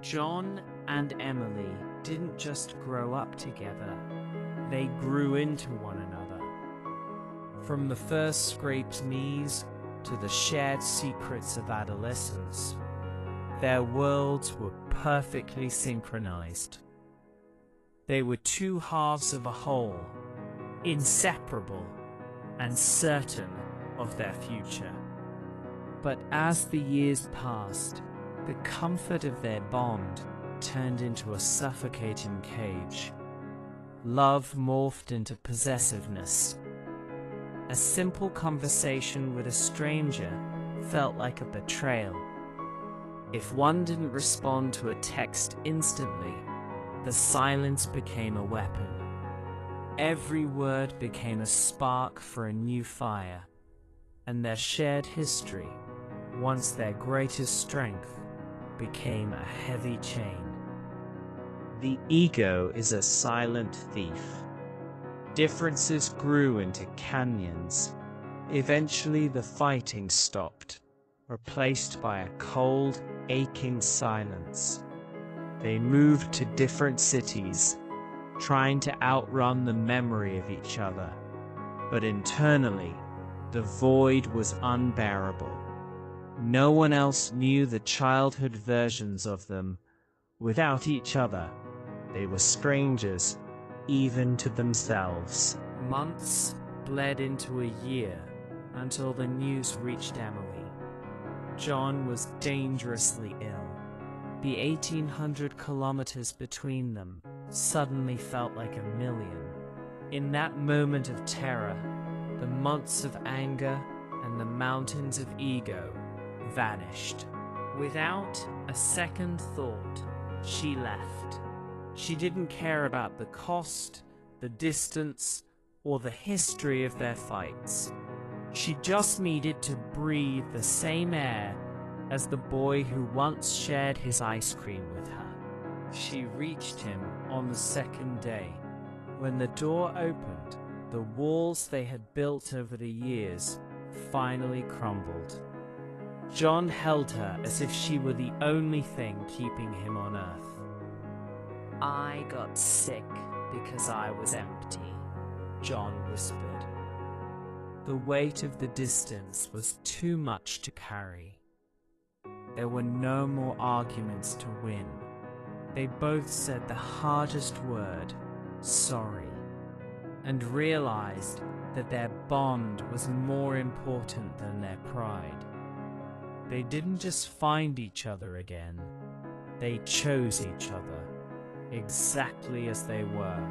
John and Emily didn't just grow up together, they grew into one another. From the first scraped knees to the shared secrets of adolescence, their worlds were perfectly synchronized. They were two halves of a whole, inseparable and certain of their future. But as the years passed, the comfort of their bond turned into a suffocating cage. Love morphed into possessiveness. A simple conversation with a stranger felt like a betrayal. If one didn't respond to a text instantly, the silence became a weapon. Every word became a spark for a new fire, and their shared history, once their greatest strength, became a heavy chain. The ego is a silent thief. Differences grew into canyons. Eventually the fighting stopped, replaced by a cold, aching silence. They moved to different cities, trying to outrun the memory of each other. But internally, the void was unbearable. No one else knew the childhood versions of them. Without each other, they were strangers, even to themselves. Months bled into a year until the news reached Emily. John was dangerously ill. The 1,800 kilometers between them suddenly felt like 1,000,000. In that moment of terror, the months of anger and the mountains of ego vanished. Without a second thought, she left. She didn't care about the cost, the distance, or the history of their fights. She just needed to breathe the same air as the boy who once shared his ice cream with her. She reached him on the second day. When the door opened, the walls they had built over the years finally crumbled. John held her as if she were the only thing keeping him on earth. "I got sick because I was empty," John whispered. The weight of the distance was too much to carry. There were no more arguments to win. They both said the hardest word, sorry, and realized that their bond was more important than their pride. They didn't just find each other again, they chose each other, exactly as they were.